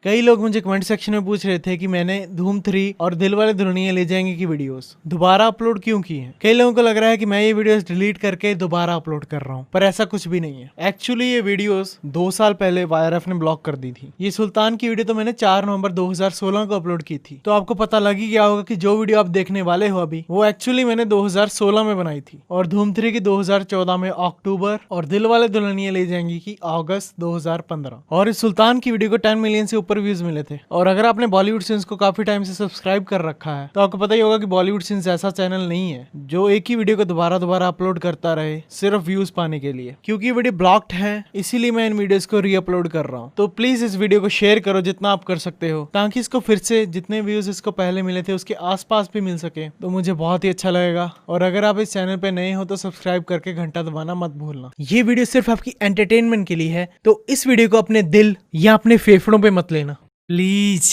कई लोग मुझे कमेंट सेक्शन में पूछ रहे थे कि मैंने धूम 3 और दिलवाले दुल्हनिया ले जाएंगे की वीडियोस दोबारा अपलोड क्यों की हैं। कई लोगों को लग रहा है कि मैं ये वीडियोस डिलीट करके दोबारा अपलोड कर रहा हूँ, पर ऐसा कुछ भी नहीं है। एक्चुअली ये वीडियोस 2 साल पहले YRF ने ब्लॉक कर दी थी। ये सुल्तान की वीडियो तो मैंने 4 नवंबर 2016 को अपलोड की थी, तो आपको पता लग ही गया होगा कि जो वीडियो आप देखने वाले हो अभी वो एक्चुअली मैंने 2016 में बनाई थी और धूम 3 की 2014 में अक्टूबर और दिलवाले दुल्हनिया ले जाएंगी की अगस्त 2015। और इस सुल्तान की वीडियो को 10 मिलियन से ऊपर व्यूज मिले थे। और अगर आपने बॉलीवुड सीन्स को काफी टाइम से सब्सक्राइब कर रखा है तो आपको पता ही होगा कि बॉलीवुड सीन्स ऐसा चैनल नहीं है जो एक ही वीडियो को दोबारा अपलोड करता रहे सिर्फ व्यूज पाने के लिए। क्योंकि वीडियो ब्लॉक्ड है इसीलिए मैं इन वीडियोस को री अपलोड कर रहा हूँ। तो प्लीज इस वीडियो को शेयर करो जितना आप कर सकते हो, ताकि इसको फिर से जितने व्यूज इसको पहले मिले थे उसके आसपास भी मिल सके, तो मुझे बहुत ही अच्छा लगेगा। और अगर आप इस चैनल पे नए हो तो सब्सक्राइब करके घंटा दबाना मत भूलना। ये वीडियो सिर्फ आपकी एंटरटेनमेंट के लिए है, तो इस वीडियो को अपने दिल या अपने फेफड़ों पे मत लेना। Please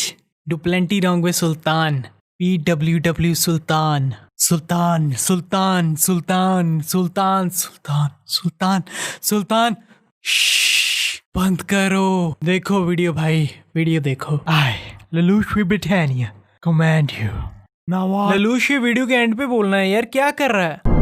do plenty wrong with Sultan. PWW Sultan. Sultan, Sultan, Sultan, Sultan, Sultan, Sultan, Sultan. Shh, बंद करो। देखो वीडियो भाई, वीडियो देखो। I, Lelouch Britannia, command you. Now what? ललूश ये वीडियो के एंड पे बोलना है यार, क्या कर रहा है?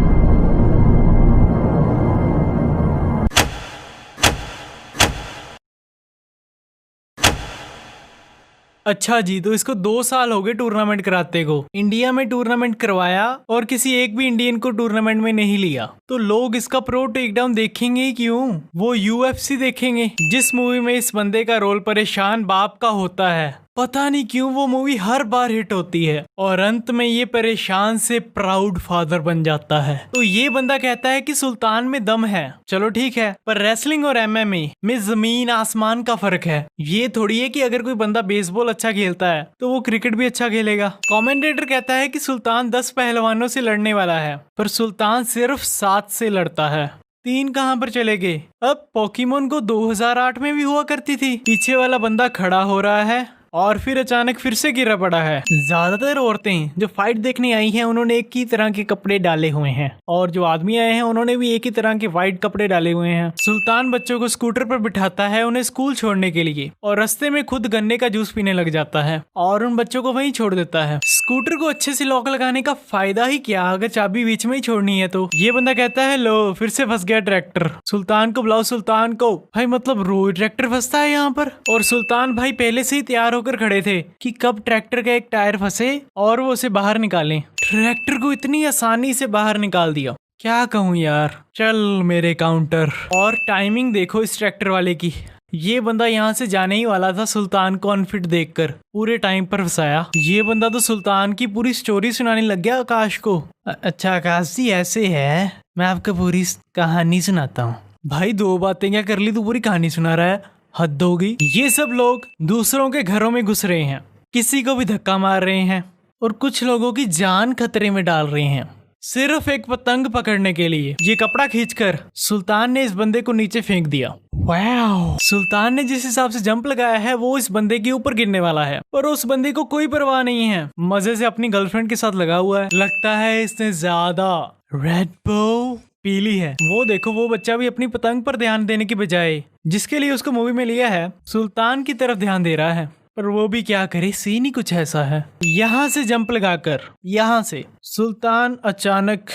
अच्छा जी, तो इसको 2 साल हो गए टूर्नामेंट कराते को। इंडिया में टूर्नामेंट करवाया और किसी एक भी इंडियन को टूर्नामेंट में नहीं लिया। तो लोग इसका प्रो टेकडाउन देखेंगे ही क्यों? वो UFC देखेंगे, जिस मूवी में इस बंदे का रोल परेशान बाप का होता है। पता नहीं क्यों वो मूवी हर बार हिट होती है और अंत में ये परेशान से प्राउड फादर बन जाता है। तो ये बंदा कहता है कि सुल्तान में दम है। चलो ठीक है, पर रेसलिंग और MMA में जमीन आसमान का फर्क है। ये थोड़ी है कि अगर कोई बंदा बेसबॉल अच्छा खेलता है तो वो क्रिकेट भी अच्छा खेलेगा। कमेंटेटर कहता है कि सुल्तान 10 पहलवानों से लड़ने वाला है, पर सुल्तान सिर्फ 7 से लड़ता है। 3 कहां पर चले गए? अब पोकेमोन को 2008 में भी हुआ करती थी। पीछे वाला बंदा खड़ा हो रहा है और फिर अचानक फिर से गिरा पड़ा है। ज्यादातर औरतें जो फाइट देखने आई हैं उन्होंने एक ही तरह के कपड़े डाले हुए हैं और जो आदमी आए हैं उन्होंने भी एक ही तरह के व्हाइट कपड़े डाले हुए हैं। सुल्तान बच्चों को स्कूटर पर बिठाता है उन्हें स्कूल छोड़ने के लिए और रास्ते में खुद गन्ने का जूस पीने लग जाता है और उन बच्चों को वहीं छोड़ देता है। स्कूटर को अच्छे से लॉक लगाने का फायदा ही क्या अगर चाबी बीच में ही छोड़नी है तो। ये बंदा कहता है लो फिर से फंस गया ट्रैक्टर। सुल्तान को बुलाओ, सुल्तान को। भाई मतलब रोज ट्रैक्टर फंसता है यहाँ पर। और सुल्तान भाई पहले से ही तैयार होकर खड़े थे कि कब ट्रैक्टर का एक टायर फंसे और वो उसे बाहर निकालें। ट्रैक्टर को इतनी आसानी से बाहर निकाल दिया, क्या कहूँ यार। चल मेरे काउंटर। और टाइमिंग देखो इस ट्रैक्टर वाले की। ये बंदा यहाँ से जाने ही वाला था सुल्तान को अनफिट देखकर, पूरे टाइम पर फंसाया। ये बंदा तो सुल्तान की पूरी स्टोरी सुनाने लग गया आकाश को। अच्छा आकाश जी ऐसे है, मैं आपको पूरी कहानी सुनाता हूँ। भाई 2 बातें क्या कर ली, तू पूरी कहानी सुना रहा है, हद हो गई। ये सब लोग दूसरों के घरों में घुस रहे हैं, किसी को भी धक्का मार रहे हैं और कुछ लोगों की जान खतरे में डाल रहे हैं सिर्फ एक पतंग पकड़ने के लिए। ये कपड़ा खींचकर सुल्तान ने इस बंदे को नीचे फेंक दिया। वाओ! सुल्तान ने जिस हिसाब से जंप लगाया है वो इस बंदे के ऊपर गिरने वाला है, पर उस बंदे को कोई परवाह नहीं है। मजे से अपनी गर्लफ्रेंड के साथ लगा हुआ है। लगता है इसने ज्यादा रेड बुल पीली है। वो देखो वो बच्चा भी अपनी पतंग पर ध्यान देने की बजाय जिसके लिए उसको मूवी में लिया है सुल्तान की तरफ ध्यान दे रहा है। पर वो भी क्या करे, सीन ही कुछ ऐसा है। यहाँ से जंप लगाकर यहाँ से सुल्तान अचानक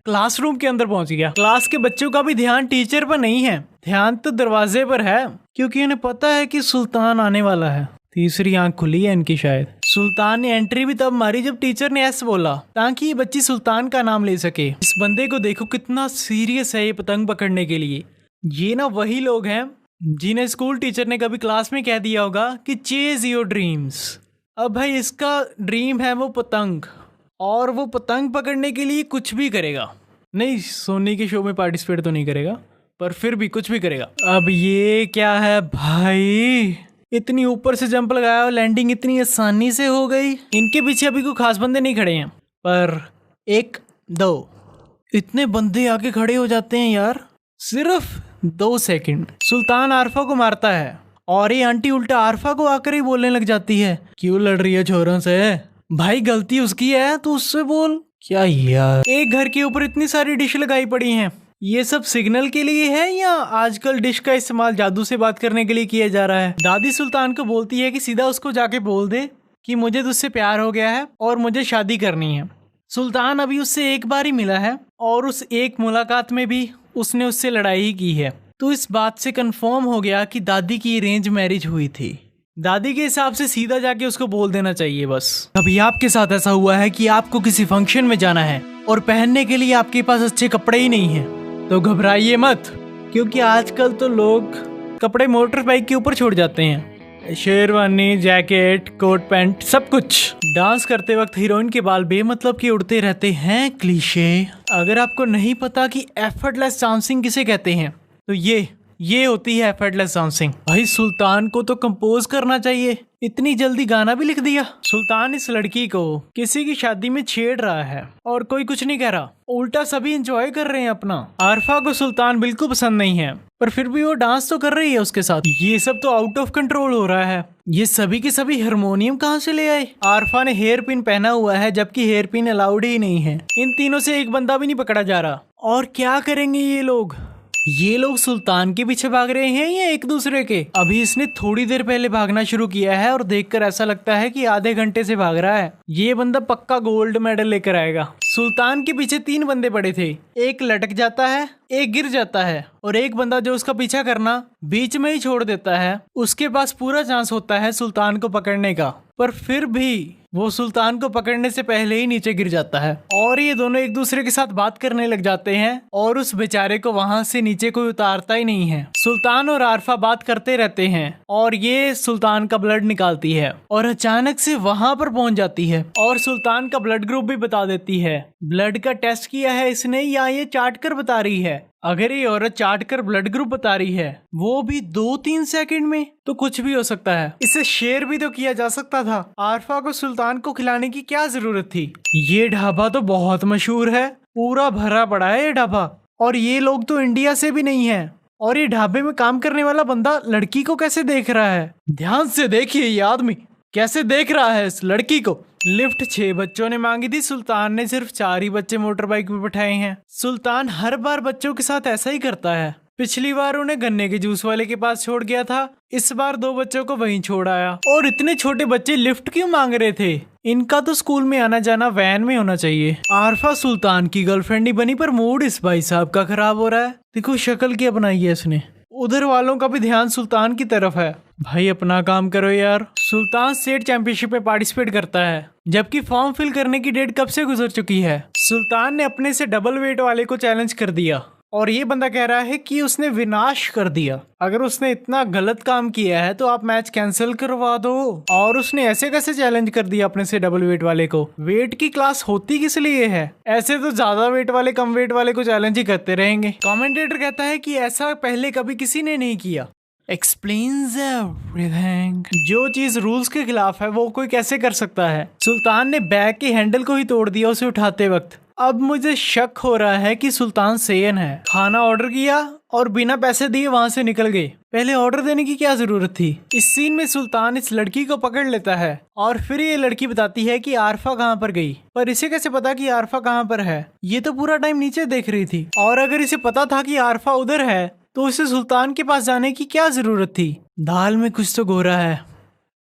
क्लासरूम के अंदर पहुंच गया। क्लास के बच्चों का भी ध्यान टीचर पर नहीं है, ध्यान तो दरवाजे पर है, क्योंकि उन्हें पता है कि सुल्तान आने वाला है। तीसरी आंख खुली है इनकी शायद। सुल्तान ने एंट्री भी तब मारी जब टीचर ने एस बोला, ताकि ये बच्ची सुल्तान का नाम ले सके। इस बंदे को देखो कितना सीरियस है ये पतंग पकड़ने के लिए। ये ना वही लोग हैं जिन्हें स्कूल टीचर ने कभी क्लास में कह दिया होगा कि चेज योर ड्रीम्स। अब भाई इसका ड्रीम है वो पतंग, और वो पतंग पकड़ने के लिए कुछ भी करेगा। नहीं, सोनी के शो में पार्टिसिपेट तो नहीं करेगा, पर फिर भी कुछ भी करेगा। अब ये क्या है भाई, इतनी ऊपर से जंप लगाया और लैंडिंग इतनी आसानी से हो गई। इनके पीछे अभी कोई खास बंदे नहीं खड़े हैं, पर 1 2 इतने बंदे आके खड़े हो जाते हैं यार, सिर्फ 2 सेकंड। सुल्तान आरफा को मारता है और ये आंटी उल्टा आरफा को आकर ही बोलने लग जाती है, क्यों लड़ रही है छोरों से? भाई गलती उसकी है तो उससे बोल। क्या यार, एक घर के ऊपर इतनी सारी डिश लगाई पड़ी हैं ये सब सिग्नल के लिए है या आजकल डिश का इस्तेमाल जादू से बात करने के लिए किया जा रहा है? दादी सुल्तान को बोलती है कि सीधा उसको जाके बोल दे कि मुझे तुझसे प्यार हो गया है और मुझे शादी करनी है। सुल्तान अभी उससे एक बार ही मिला है और उस एक मुलाकात में भी उसने उससे लड़ाई ही की है। तो इस बात से कंफर्म हो गया कि दादी की अरेंज मैरिज हुई थी। दादी के हिसाब से सीधा जाके उसको बोल देना चाहिए बस। कभी आपके साथ ऐसा हुआ है कि आपको किसी फंक्शन में जाना है और पहनने के लिए आपके पास अच्छे कपड़े ही नहीं हैं? तो घबराइए मत, क्योंकि आजकल तो लोग कपड़े मोटर बाइक के ऊपर छोड़ जाते हैं। शेरवानी, जैकेट, कोट पैंट, सब कुछ। डांस करते वक्त हीरोइन के बाल बेमतलब के उड़ते रहते हैं, क्लीशे। अगर आपको नहीं पता कि एफर्टलेस डांसिंग किसे कहते हैं, तो ये होती है एफर्टलेस डांसिंग। भाई सुल्तान को तो कंपोज करना चाहिए, इतनी जल्दी गाना भी लिख दिया। सुल्तान इस लड़की को किसी की शादी में छेड़ रहा है और कोई कुछ नहीं कह रहा, उल्टा सभी एंजॉय कर रहे हैं अपना। आरफा को सुल्तान बिल्कुल पसंद नहीं है, पर फिर भी वो डांस तो कर रही है उसके साथ। ये सब तो आउट ऑफ कंट्रोल हो रहा है। ये सभी के सभी हारमोनियम कहाँ से ले आए? आरफा ने हेयर पिन पहना हुआ है, जबकि हेयर पिन अलाउड ही नहीं है। इन तीनों से एक बंदा भी नहीं पकड़ा जा रहा। और क्या करेंगे ये लोग? ये लोग सुल्तान के पीछे भाग रहे हैं या एक दूसरे के? अभी इसने थोड़ी देर पहले भागना शुरू किया है और देखकर ऐसा लगता है कि आधे घंटे से भाग रहा है। ये बंदा पक्का गोल्ड मेडल लेकर आएगा। सुल्तान के पीछे 3 बंदे पड़े थे, एक लटक जाता है, एक गिर जाता है और एक बंदा जो उसका पीछा करना बीच में ही छोड़ देता है। उसके पास पूरा चांस होता है सुल्तान को पकड़ने का, पर फिर भी वो सुल्तान को पकड़ने से पहले ही नीचे गिर जाता है। और ये दोनों एक दूसरे के साथ बात करने लग जाते हैं और उस बेचारे को वहां से नीचे कोई उतारता ही नहीं है। सुल्तान और आरफा बात करते रहते हैं और ये सुल्तान का ब्लड निकालती है और अचानक से वहां पर पहुंच जाती है और सुल्तान का ब्लड ग्रुप भी बता देती है। ब्लड का टेस्ट किया है इसने या ये चाट कर बता रही है? अगर ये औरत चाट कर ब्लड ग्रुप बता रही है, वो भी 2-3 सेकंड में, तो कुछ भी हो सकता है। इसे शेयर भी तो किया जा सकता था। आरफा को सुल्तान को खिलाने की क्या जरूरत थी? ये ढाबा तो बहुत मशहूर है, पूरा भरा पड़ा है ये ढाबा, और ये लोग तो इंडिया से भी नहीं है। और ये ढाबे में काम करने वाला बंदा लड़की को कैसे देख रहा है? ध्यान से देखिए ये आदमी कैसे देख रहा है इस लड़की को। लिफ्ट 6 बच्चों ने मांगी थी, सुल्तान ने सिर्फ 4 ही बच्चे मोटर बाइक पे बैठाए हैं। सुल्तान हर बार बच्चों के साथ ऐसा ही करता है। पिछली बार उन्हें गन्ने के जूस वाले के पास छोड़ गया था, इस बार 2 बच्चों को वहीं छोड़ आया। और इतने छोटे बच्चे लिफ्ट क्यों मांग रहे थे? इनका तो स्कूल में आना जाना वैन में होना चाहिए। आरफा सुल्तान की गर्लफ्रेंड ही बनी, पर मूड इस भाई साहब का खराब हो रहा है। देखो शक्ल क्या बनाई है इसने। उधर वालों का भी ध्यान सुल्तान की तरफ है। भाई अपना काम करो यार। सुल्तान स्टेट चैंपियनशिप में पार्टिसिपेट करता है, जबकि फॉर्म फिल करने की डेट कब से गुजर चुकी है। सुल्तान ने अपने से डबल वेट वाले को चैलेंज कर दिया और ये बंदा कह रहा है कि उसने विनाश कर दिया। अगर उसने इतना गलत काम किया है तो आप मैच कैंसिल करवा दो। और उसने ऐसे कैसे चैलेंज कर दिया अपने से डबल वेट वाले को? वेट की क्लास होती किस लिए है? ऐसे तो ज्यादा वेट वाले कम वेट वाले को चैलेंज ही करते रहेंगे। कमेंटेटर कहता है कि ऐसा पहले कभी किसी ने नहीं किया। Explains everything. जो चीज रूल्स के खिलाफ है वो कोई कैसे कर सकता है? सुल्तान ने बैग के हैंडल को ही तोड़ दिया उसे उठाते वक्त। अब मुझे शक हो रहा है कि सुल्तान सेयन है। खाना ऑर्डर किया और बिना पैसे दिए वहां से निकल गए। पहले ऑर्डर देने की क्या जरूरत थी? इस सीन में सुल्तान इस लड़की को पकड़ लेता है और फिर ये लड़की बताती है कि आरफा कहाँ पर गई। पर इसे कैसे पता कि आरफा कहाँ पर है? ये तो पूरा टाइम नीचे देख रही थी। और अगर इसे पता था कि आरफा उधर है तो उसे सुल्तान के पास जाने की क्या जरूरत थी? दाल में कुछ तो गोरा है।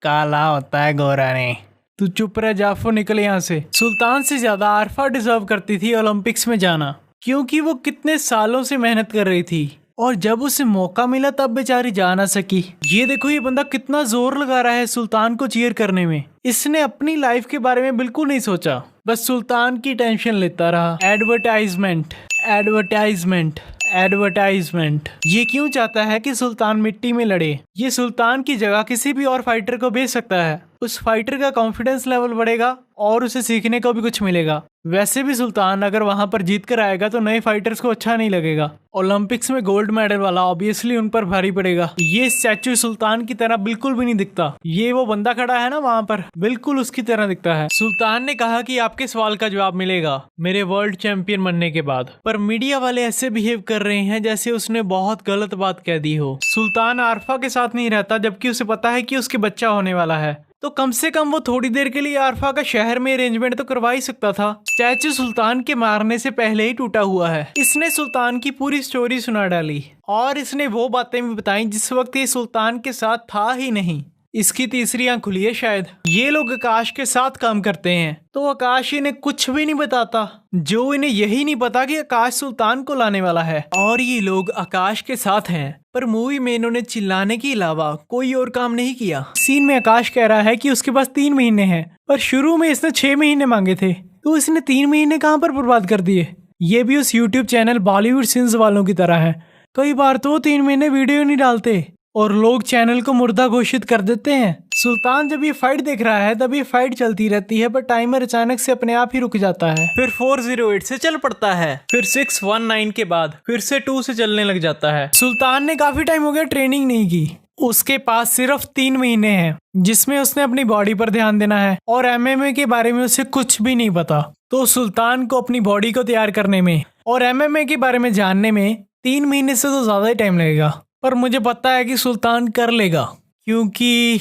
काला होता है गोरा नहीं। तू चुप रह जाफो, निकल यहाँ से। सुल्तान से ज्यादा आरफा डिजर्व करती थी ओलंपिक्स में जाना, क्योंकि वो कितने सालों से मेहनत कर रही थी और जब उसे मौका मिला तब बेचारी जा ना सकी। ये देखो ये बंदा कितना जोर लगा रहा है सुल्तान को चीयर करने में। इसने अपनी लाइफ के बारे में बिल्कुल नहीं सोचा, बस सुल्तान की टेंशन लेता रहा। Advertisement, advertisement, advertisement. ये क्यों चाहता है कि सुल्तान मिट्टी में लड़े? ये सुल्तान की जगह किसी भी और फाइटर को भेज सकता है। उस फाइटर का कॉन्फिडेंस लेवल बढ़ेगा और उसे सीखने को भी कुछ मिलेगा। वैसे भी सुल्तान अगर वहां पर जीत कर आएगा तो नए फाइटर्स को अच्छा नहीं लगेगा। ओलंपिक्स में गोल्ड मेडल वाला ऑब्वियसली उन पर भारी पड़ेगा। ये स्टैचू सुल्तान की तरह बिल्कुल भी नहीं दिखता। ये वो बंदा खड़ा है ना वहां पर, बिल्कुल उसकी तरह दिखता है। सुल्तान ने कहा कि आपके सवाल का जवाब मिलेगा मेरे वर्ल्ड चैंपियन बनने के बाद, पर मीडिया वाले ऐसे बिहेव कर रहे हैं जैसे उसने बहुत गलत बात कह दी हो। सुल्तान आरफा के साथ नहीं रहता जबकि उसे पता है कि उसके बच्चा होने वाला है, तो कम से कम वो थोड़ी देर के लिए आरफा का शहर में अरेंजमेंट तो करवा ही सकता था। स्टैचू सुल्तान के मारने से पहले ही टूटा हुआ है। इसने सुल्तान की पूरी स्टोरी सुना डाली और इसने वो बातें भी बताई जिस वक्त ये सुल्तान के साथ था ही नहीं। इसकी तीसरी आंख खुली है शायद। ये लोग आकाश के साथ काम करते हैं तो आकाश इन्हें कुछ भी नहीं बताता। जो इन्हें यही नहीं पता कि आकाश सुल्तान को लाने वाला है और ये लोग आकाश के साथ हैं। पर मूवी में इन्होंने चिल्लाने के अलावा कोई और काम नहीं किया। सीन में आकाश कह रहा है कि उसके पास 3 महीने हैं, पर शुरू में इसने 6 महीने मांगे थे, तो इसने 3 महीने कहाँ पर बर्बाद कर दिए। ये भी उस यूट्यूब चैनल बॉलीवुड सीन्स वालों की तरह है। कई बार तो 3 महीने वीडियो नहीं डालते और लोग चैनल को मुर्दा घोषित कर देते हैं। सुल्तान जब ये फाइट देख रहा है तब ये फाइट चलती रहती है, पर टाइमर अचानक से अपने आप ही रुक जाता है। फिर 408 से चल पड़ता है, फिर 619 के बाद फिर से 2 से चलने लग जाता है। सुल्तान ने काफी टाइम हो गया ट्रेनिंग नहीं की। उसके पास सिर्फ 3 महीने हैं जिसमें उसने अपनी बॉडी पर ध्यान देना है और MMA के बारे में उसे कुछ भी नहीं पता। तो सुल्तान को अपनी बॉडी को तैयार करने में और MMA के बारे में जानने में 3 महीने से तो ज्यादा ही टाइम लगेगा। पर मुझे पता है कि सुल्तान कर लेगा, क्योंकि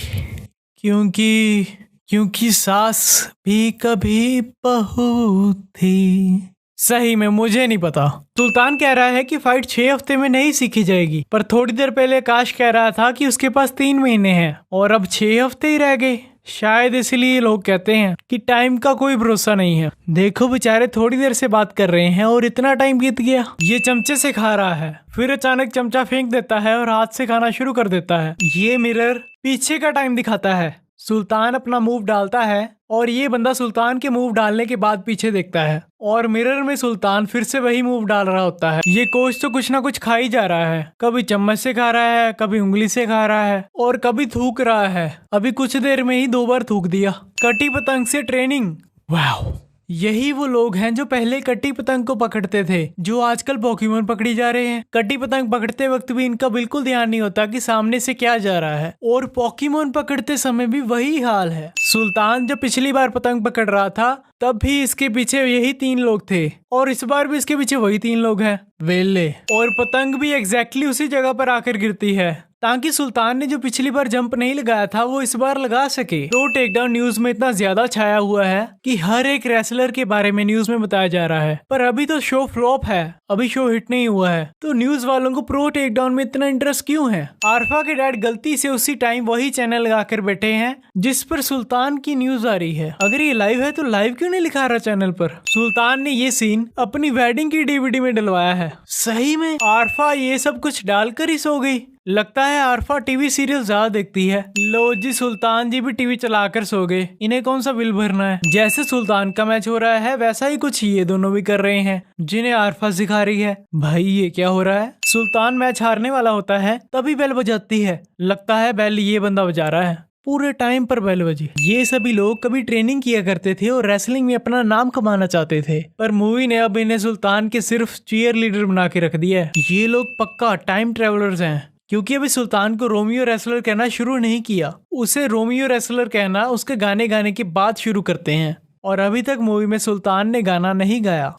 सास भी कभी बहू थी। सही में मुझे नहीं पता। सुल्तान कह रहा है कि फाइट 6 हफ्ते में नहीं सीखी जाएगी, पर थोड़ी देर पहले आकाश कह रहा था कि उसके पास 3 महीने हैं और अब 6 हफ्ते ही रह गए। शायद इसलिए लोग कहते हैं कि टाइम का कोई भरोसा नहीं है। देखो बेचारे थोड़ी देर से बात कर रहे हैं और इतना टाइम बीत गया। ये चमचे से खा रहा है, फिर अचानक चमचा फेंक देता है और हाथ से खाना शुरू कर देता है। ये मिरर पीछे का टाइम दिखाता है। सुल्तान अपना मूव डालता है और ये बंदा सुल्तान के मूव डालने के बाद पीछे देखता है और मिरर में सुल्तान फिर से वही मूव डाल रहा होता है। ये कोच तो कुछ ना कुछ खा ही जा रहा है। कभी चम्मच से खा रहा है, कभी उंगली से खा रहा है और कभी थूक रहा है। अभी कुछ देर में ही 2 बार थूक दिया। कटी पतंग से ट्रेनिंग। वाह, यही वो लोग हैं जो पहले कटी पतंग को पकड़ते थे, जो आजकल पोकेमोन पकड़ी जा रहे हैं। कटी पतंग पकड़ते वक्त भी इनका बिल्कुल ध्यान नहीं होता कि सामने से क्या जा रहा है और पोकेमोन पकड़ते समय भी वही हाल है। सुल्तान जब पिछली बार पतंग पकड़ रहा था तब भी इसके पीछे यही 3 लोग थे और इस बार भी इसके पीछे वही 3 लोग हैं, वेले। और पतंग भी एग्जैक्टली उसी जगह पर आकर गिरती है ताकि सुल्तान ने जो पिछली बार जंप नहीं लगाया था वो इस बार लगा सके। तो टेकडाउन न्यूज में इतना ज्यादा छाया हुआ है कि हर एक रेसलर के बारे में न्यूज में बताया जा रहा है, पर अभी तो शो फ्लॉप है, अभी शो हिट नहीं हुआ है। तो न्यूज वालों को प्रो टेकडाउन में इतना इंटरेस्ट क्यों है? आरफा के डैड गलती से उसी टाइम वही चैनल लगाकर बैठे हैं जिस पर सुल्तान की न्यूज आ रही है। अगर ये लाइव है तो लाइव क्यों नहीं लिखा रहा चैनल पर? सुल्तान ने ये सीन अपनी वेडिंग की DVD में डलवाया है। सही में आरफा ये सब कुछ डालकर ही सो गई। लगता है आरफा टीवी सीरियल ज्यादा देखती है। लो जी, सुल्तान जी भी टीवी चलाकर सो गए। इन्हें कौन सा बिल भरना है? जैसे सुल्तान का मैच हो रहा है वैसा ही कुछ ये दोनों भी कर रहे हैं जिन्हें आरफा सिखा रही है। भाई ये क्या हो रहा है? सुल्तान मैच हारने वाला होता है तभी बेल बजाती है। लगता है बेल ये बंदा बजा रहा है। पूरे टाइम पर बेल बजी। ये सभी लोग कभी ट्रेनिंग किया करते थे और रेसलिंग में अपना नाम कमाना चाहते थे, पर मूवी ने अब इन्हें सुल्तान के सिर्फ चीयर लीडर बना के रख दिया है। ये लोग पक्का टाइम ट्रेवलर्स हैं, क्योंकि अभी सुल्तान को रोमियो रेसलर कहना शुरू नहीं किया। उसे रोमियो रेसलर कहना उसके गाने गाने के बाद शुरू करते हैं और अभी तक मूवी में सुल्तान ने गाना नहीं गाया।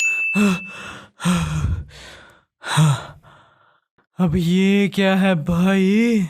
अब ये क्या है भाई?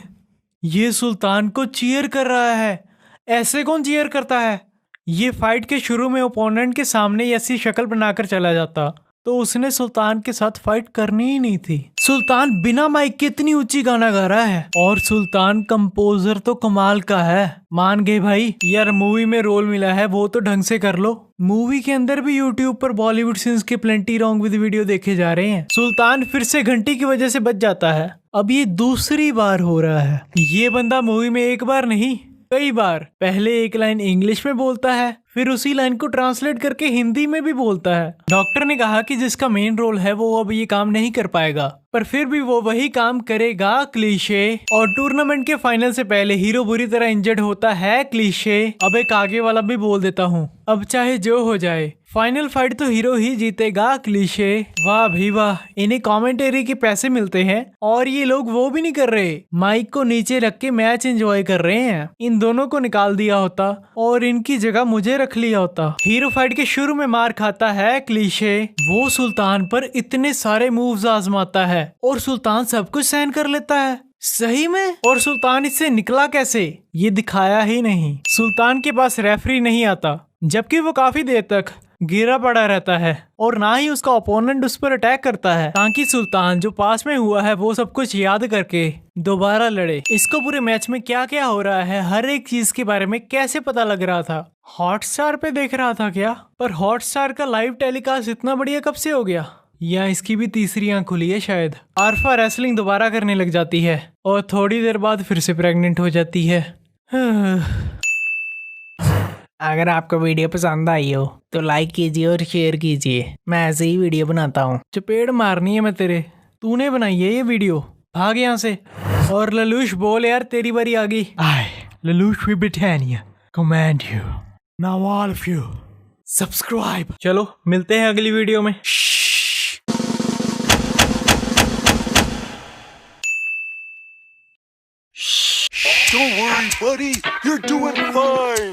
ये सुल्तान को चीयर कर रहा है। ऐसे कौन चीयर करता है? ये फाइट के शुरू में ओपोनेंट के सामने ऐसी शक्ल बनाकर चला जाता तो उसने सुल्तान के साथ फाइट करनी ही नहीं थी। सुल्तान बिना माइक के इतनी ऊंची गाना गा रहा है और सुल्तान कंपोजर तो कमाल का है। मान गए भाई। यार मूवी में रोल मिला है वो तो ढंग से कर लो। मूवी के अंदर भी यूट्यूब पर बॉलीवुड सीन्स के प्लेंटी रॉन्ग विद वीडियो देखे जा रहे हैं। सुल्तान फिर से घंटी की वजह से बच जाता है। अब ये दूसरी बार हो रहा है। ये बंदा मूवी में एक बार नहीं कई बार पहले एक लाइन इंग्लिश में बोलता है, फिर उसी लाइन को ट्रांसलेट करके हिंदी में भी बोलता है। डॉक्टर ने कहा कि जिसका मेन रोल है वो अब ये काम नहीं कर पाएगा, पर फिर भी वो वही काम करेगा। क्लीशे। और टूर्नामेंट के फाइनल से पहले हीरो बुरी तरह इंजर्ड होता है। क्लीशे। अब एक आगे वाला भी बोल देता हूँ, अब चाहे जो हो जाए फाइनल फाइट तो हीरो ही जीतेगा। क्लीशे। वाह भी वाह, इन्हें कमेंटेरी के पैसे मिलते हैं और ये लोग वो भी नहीं कर रहे, माइक को नीचे रख के मैच एंजॉय कर रहे हैं। इन दोनों को निकाल दिया होता और इनकी जगह मुझे रख लिया होता। हीरो फाइट के शुरू में मार खाता है। क्लीशे। वो सुल्तान पर इतने सारे मूव्स आजमाता है और सुल्तान सब कुछ सहन कर लेता है। सही में? और सुल्तान इससे निकला कैसे? ये दिखाया ही नहीं। सुल्तान के पास रेफरी नहीं आता, जबकि वो काफी देर तक गिरा पड़ा रहता है और ना ही उसका ओपोनेंट उस पर अटैक करता है, ताकि सुल्तान जो पास में हुआ है वो सब कुछ याद करके दोबारा लड़े। इसको पूरे मैच में क्या क्या हो रहा है हर एक चीज के बारे में कैसे पता लग रहा था? हॉटस्टार पे देख रहा था क्या? पर हॉटस्टार का लाइव टेलीकास्ट इतना बढ़िया कब से हो गया? या इसकी भी तीसरी आंख खुली है शायद। आरफा रेसलिंग दोबारा करने लग जाती है और थोड़ी देर बाद फिर से प्रेग्नेंट हो जाती है। अगर आपको वीडियो पसंद आई हो तो लाइक कीजिए और शेयर कीजिए। मैं ऐसे ही वीडियो बनाता हूँ। चपेड़ मारनी है मैं तेरे। तूने बनाई है ये वीडियो, भाग यहाँ से। और ललूश बोल यार, तेरी बारी आ गई। I, Lelouch with Britannia, command you. Now all of you, subscribe. चलो मिलते हैं अगली वीडियो में। Don't worry, buddy. You're doing fine.